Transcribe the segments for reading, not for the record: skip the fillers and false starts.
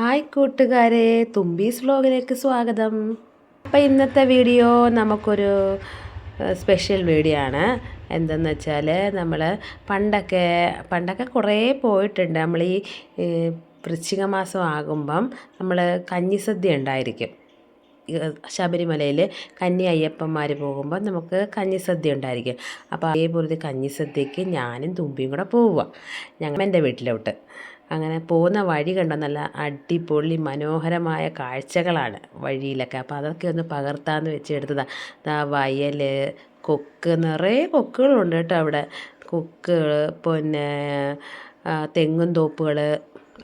Hi കൂട്ടുകാരെ, തുമ്പീസ് വ്ലോഗിലേക്ക് സ്വാഗതം. അപ്പോൾ ഇന്നത്തെ വീഡിയോ നമുക്കൊരു സ്പെഷ്യൽ വീഡിയോ ആണ്. എന്തെന്ന് വെച്ചാൽ നമ്മൾ പണ്ടൊക്കെ കുറേ പോയിട്ടുണ്ട്. നമ്മൾ ഈ വൃശ്ചിക മാസം ആകുമ്പം നമ്മൾ കഞ്ഞിസദ്യ ഉണ്ടായിരിക്കും. ശബരിമലയിൽ കന്നി അയ്യപ്പന്മാർ പോകുമ്പോൾ നമുക്ക് കഞ്ഞിസദ്യ ഉണ്ടായിരിക്കും. അപ്പോൾ അതേപോലെ കഞ്ഞിസദ്യക്ക് ഞാനും തുമ്പിയും കൂടെ പോവുക ഞങ്ങൾ എൻ്റെ വീട്ടിലോട്ട്. അങ്ങനെ പോകുന്ന വഴി കണ്ടോ, നല്ല അടിപൊളി മനോഹരമായ കാഴ്ചകളാണ് വഴിയിലൊക്കെ. അപ്പോൾ അതൊക്കെ ഒന്ന് പകർത്താമെന്ന് വെച്ച് എടുത്തതാണ്. വയൽ, കൊക്ക്, നിറയെ കൊക്കുകളുണ്ട് കേട്ടോ അവിടെ. കൊക്കുകൾ, പിന്നെ തെങ്ങും തോപ്പുകൾ,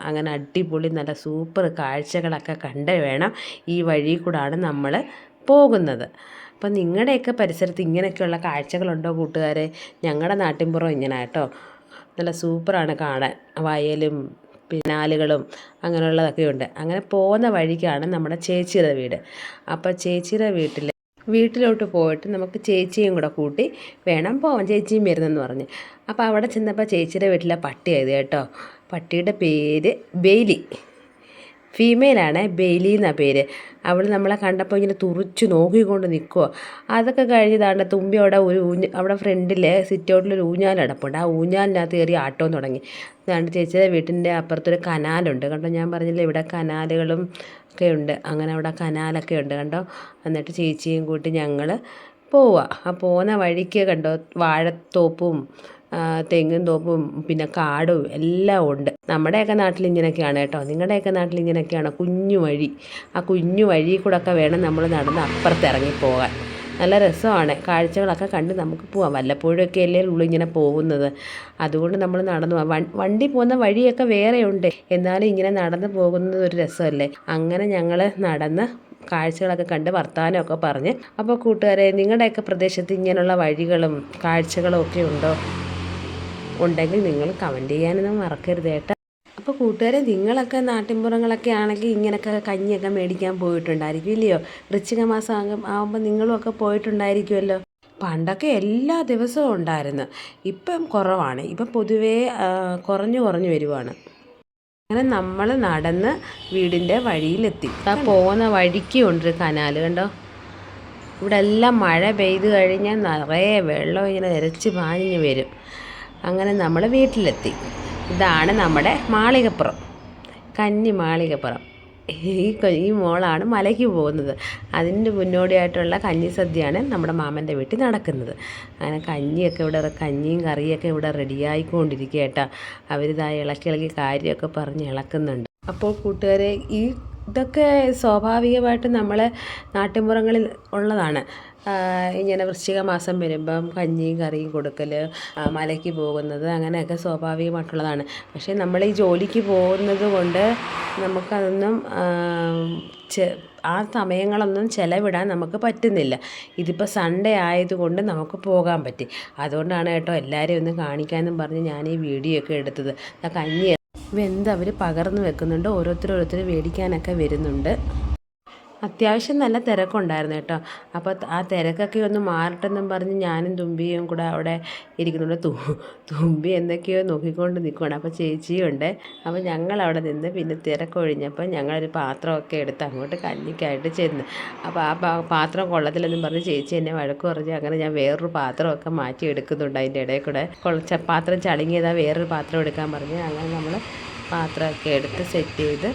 അങ്ങനെ അടിപൊളി നല്ല സൂപ്പർ കാഴ്ചകളൊക്കെ കണ്ട് വേണം ഈ വഴി കൂടാണ് നമ്മൾ പോകുന്നത്. അപ്പം നിങ്ങളുടെയൊക്കെ പരിസരത്ത് ഇങ്ങനെയൊക്കെയുള്ള കാഴ്ചകളുണ്ടോ കൂട്ടുകാരെ? ഞങ്ങളുടെ നാട്ടിൻപുറം ഇങ്ങനെ കേട്ടോ, നല്ല സൂപ്പറാണ് കാണാൻ. വയലും പിന്നാലുകളും അങ്ങനെയുള്ളതൊക്കെ ഉണ്ട്. അങ്ങനെ പോകുന്ന വഴിക്കാണ് നമ്മുടെ ചേച്ചിയുടെ വീട്. അപ്പോൾ ചേച്ചിയുടെ വീട്ടിലോട്ട് പോയിട്ട് നമുക്ക് ചേച്ചിയും കൂടെ കൂട്ടി വേണം പോവാൻ. ചേച്ചിയും വരുന്നെന്ന് പറഞ്ഞ്. അപ്പോൾ അവിടെ ചെന്നപ്പോൾ ചേച്ചിയുടെ വീട്ടിലെ പട്ടിയായത് കേട്ടോ. പട്ടിയുടെ പേര് ബെയിലി, ഫീമെയിലാണ്, ബെയിലി എന്നാണ് പേര്. അവൾ നമ്മളെ കണ്ടപ്പോൾ ഇങ്ങനെ തുറിച്ച് നോക്കിക്കൊണ്ട് നിൽക്കുമോ. അതൊക്കെ കഴിഞ്ഞതാണ് തുമ്പി അവിടെ ഫ്രണ്ടിൽ സിറ്റ് ഔട്ടിലൊരു ഊഞ്ഞാലടപ്പുണ്ട്. ആ ഊഞ്ഞാലിനകത്ത് കയറി ആട്ടവും തുടങ്ങി. അതാണ്ട് ചേച്ചിയുടെ വീട്ടിൻ്റെ അപ്പുറത്തൊരു കനാലുണ്ട് കണ്ടോ. ഞാൻ പറഞ്ഞില്ലേ ഇവിടെ കനാലുകളും ഒക്കെ ഉണ്ട്. അങ്ങനെ അവിടെ കനാലൊക്കെ ഉണ്ട് കണ്ടോ. എന്നിട്ട് ചേച്ചിയും കൂട്ടി ഞങ്ങൾ പോവുക. ആ പോകുന്ന വഴിക്ക് കണ്ടോ വാഴത്തോപ്പും തെങ്ങും തോപ്പും പിന്നെ കാടും എല്ലാം ഉണ്ട്. നമ്മുടെയൊക്കെ നാട്ടിൽ ഇങ്ങനെയൊക്കെയാണ് കേട്ടോ. നിങ്ങളുടെയൊക്കെ നാട്ടിൽ ഇങ്ങനെയൊക്കെയാണ് കുഞ്ഞു വഴി. ആ കുഞ്ഞു വഴി കൂടെ ഒക്കെ വേണം നമ്മൾ നടന്ന് അപ്പുറത്ത് ഇറങ്ങിപ്പോകാൻ. നല്ല രസമാണ്. കാഴ്ചകളൊക്കെ കണ്ട് നമുക്ക് പോവാം. വല്ലപ്പോഴൊക്കെ അല്ലേ ഉള്ളൂ ഇങ്ങനെ പോകുന്നത്. അതുകൊണ്ട് നമ്മൾ നടന്നു പോകാം. വണ്ടി പോകുന്ന വഴിയൊക്കെ വേറെ ഉണ്ട്, എന്നാലും ഇങ്ങനെ നടന്ന് പോകുന്നത് ഒരു രസമല്ലേ. അങ്ങനെ ഞങ്ങൾ നടന്ന് കാഴ്ചകളൊക്കെ കണ്ട് വർത്തമാനമൊക്കെ പറഞ്ഞ്. അപ്പോൾ കൂട്ടുകാരെ, നിങ്ങളുടെയൊക്കെ പ്രദേശത്ത് ഇങ്ങനെയുള്ള വഴികളും കാഴ്ചകളും ഒക്കെ ഉണ്ടെങ്കിൽ നിങ്ങൾ കമൻറ്റ് ചെയ്യാനൊന്നും മറക്കരുത് കേട്ടോ. അപ്പോൾ കൂട്ടുകാരെ, നിങ്ങളൊക്കെ നാട്ടിൻപുറങ്ങളൊക്കെ ആണെങ്കിൽ ഇങ്ങനെയൊക്കെ കഞ്ഞിയൊക്കെ മേടിക്കാൻ പോയിട്ടുണ്ടായിരിക്കും ഇല്ലയോ? വൃശ്ചിക മാസം ആകുമ്പോൾ നിങ്ങളുമൊക്കെ പോയിട്ടുണ്ടായിരിക്കുമല്ലോ. പണ്ടൊക്കെ എല്ലാ ദിവസവും ഉണ്ടായിരുന്നു. ഇപ്പം കുറവാണ്. ഇപ്പം പൊതുവേ കുറഞ്ഞു വരുവാണ്. അങ്ങനെ നമ്മൾ നടന്ന് വീടിൻ്റെ വഴിയിലെത്തി. ആ പോകുന്ന വഴിക്ക് കൊണ്ടൊരു കനാൽ കണ്ടോ. ഇവിടെ എല്ലാം മഴ പെയ്ത് കഴിഞ്ഞാൽ നിറയെ വെള്ളം ഇങ്ങനെ ഇരച്ച് പാഞ്ഞ് വരും. അങ്ങനെ നമ്മൾ വീട്ടിലെത്തി. ഇതാണ് നമ്മുടെ മാളികപ്പുറം, കന്നി മാളികപ്പുറം. ഈ മോളാണ് മലയ്ക്ക് പോകുന്നത്. അതിൻ്റെ മുന്നോടിയായിട്ടുള്ള കഞ്ഞിസദ്യയാണ് നമ്മുടെ മാമൻ്റെ വീട്ടിൽ നടക്കുന്നത്. അങ്ങനെ കഞ്ഞിയും കറിയൊക്കെ ഇവിടെ റെഡിയായിക്കൊണ്ടിരിക്കുക കേട്ടോ. അവരിതായി ഇളക്കി കാര്യമൊക്കെ പറഞ്ഞ് ഇളക്കുന്നുണ്ട്. അപ്പോൾ കൂട്ടുകാരെ, ഇതൊക്കെ സ്വാഭാവികമായിട്ട് നമ്മളെ നാട്ടിൻപുറങ്ങളിൽ ഉള്ളതാണ്. ഇങ്ങനെ വൃശ്ചിക മാസം വരുമ്പം കഞ്ഞിയും കറിയും കൊടുക്കൽ, മലയ്ക്ക് പോകുന്നത്, അങ്ങനെയൊക്കെ സ്വാഭാവികമായിട്ടുള്ളതാണ്. പക്ഷേ നമ്മൾ ഈ ജോലിക്ക് പോകുന്നത് കൊണ്ട് നമുക്കതൊന്നും ആ സമയങ്ങളൊന്നും ചിലവിടാൻ നമുക്ക് പറ്റുന്നില്ല. ഇതിപ്പോൾ സൺഡേ ആയതുകൊണ്ട് നമുക്ക് പോകാൻ പറ്റി. അതുകൊണ്ടാണ് കേട്ടോ എല്ലാവരെയും ഒന്ന് കാണിക്കാമെന്നും പറഞ്ഞ് ഞാൻ ഈ വീഡിയോ ഒക്കെ എടുത്തത്. കഞ്ഞി വെന്ത് അവർ പകർന്നു വെക്കുന്നുണ്ട്. ഓരോരുത്തർ മേടിക്കാനൊക്കെ വരുന്നുണ്ട്. അത്യാവശ്യം നല്ല തിരക്കുണ്ടായിരുന്നു കേട്ടോ. അപ്പോൾ ആ തിരക്കൊക്കെ ഒന്ന് മാറട്ടെന്നും പറഞ്ഞ് ഞാനും തുമ്പിയും കൂടെ അവിടെ ഇരിക്കുന്നുണ്ട്. തുമ്പി എന്തൊക്കെയോ നോക്കിക്കൊണ്ട് നിൽക്കുകയാണ്. അപ്പോൾ ചേച്ചിയും ഉണ്ട്. അപ്പോൾ ഞങ്ങളവിടെ നിന്ന് പിന്നെ തിരക്കൊഴിഞ്ഞപ്പോൾ ഞങ്ങളൊരു പാത്രമൊക്കെ എടുത്ത് അങ്ങോട്ട് കഞ്ഞിക്കായിട്ട് ചെന്ന്. അപ്പോൾ ആ പാത്രം കൊള്ളത്തില്ലെന്നും പറഞ്ഞ് ചേച്ചി എന്നെ വഴക്ക് പറഞ്ഞ് അങ്ങനെ ഞാൻ വേറൊരു പാത്രമൊക്കെ മാറ്റി എടുക്കുന്നുണ്ട്. അതിൻ്റെ ഇടയിൽ കൂടെ പാത്രം ചളുങ്ങിയതാണ്, വേറൊരു പാത്രം എടുക്കാൻ പറഞ്ഞ് അങ്ങനെ നമ്മൾ പാത്രമൊക്കെ എടുത്ത് സെറ്റ് ചെയ്ത്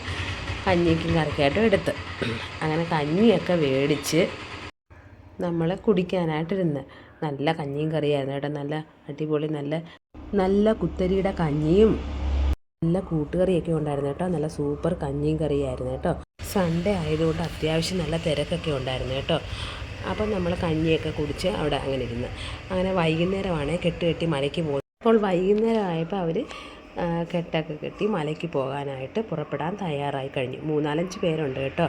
കഞ്ഞിക്കും കറിക്കായിട്ടും എടുത്ത് അങ്ങനെ കഞ്ഞിയൊക്കെ മേടിച്ച് നമ്മൾ കുടിക്കാനായിട്ടിരുന്ന്. നല്ല കഞ്ഞിയും കറിയായിരുന്നു കേട്ടോ. നല്ല അടിപൊളി നല്ല കുത്തരിയുടെ കഞ്ഞിയും നല്ല കൂട്ടുകറിയൊക്കെ ഉണ്ടായിരുന്നു കേട്ടോ. നല്ല സൂപ്പർ കഞ്ഞിയും കറിയായിരുന്നു കേട്ടോ. സൺഡേ ആയതുകൊണ്ട് അത്യാവശ്യം നല്ല തിരക്കൊക്കെ ഉണ്ടായിരുന്നു കേട്ടോ. അപ്പം നമ്മൾ കഞ്ഞിയൊക്കെ കുടിച്ച് അവിടെ അങ്ങനെ ഇരുന്ന്. അങ്ങനെ വൈകുന്നേരമാണ് കെട്ടി മലയ്ക്ക് പോകുന്നത്. അപ്പോൾ വൈകുന്നേരം ആയപ്പോൾ അവർ കെട്ടൊക്കെ കെട്ടി മലയ്ക്ക് പോകാനായിട്ട് പുറപ്പെടാൻ തയ്യാറായി കഴിഞ്ഞു. 3-4 പേരുണ്ട് കേട്ടോ.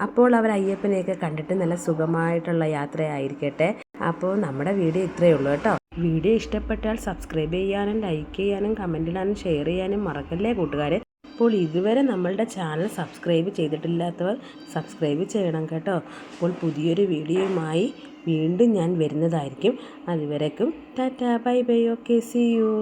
അപ്പോൾ അവർ അയ്യപ്പനെയൊക്കെ കണ്ടിട്ട് നല്ല സുഖമായിട്ടുള്ള യാത്രയായിരിക്കട്ടെ. അപ്പോൾ നമ്മുടെ വീഡിയോ ഇത്രയേ ഉള്ളൂ കേട്ടോ. വീഡിയോ ഇഷ്ടപ്പെട്ടാൽ സബ്സ്ക്രൈബ് ചെയ്യാനും ലൈക്ക് ചെയ്യാനും കമൻറ്റ് ഇടാനും ഷെയർ ചെയ്യാനും മറക്കല്ലേ കൂട്ടുകാരെ. അപ്പോൾ ഇതുവരെ നമ്മളുടെ ചാനൽ സബ്സ്ക്രൈബ് ചെയ്തിട്ടില്ലാത്തവർ സബ്സ്ക്രൈബ് ചെയ്യണം കേട്ടോ. അപ്പോൾ പുതിയൊരു വീഡിയോയുമായി വീണ്ടും ഞാൻ വരുന്നതായിരിക്കും. അതുവരേക്കും tata bye bye, okay, see U.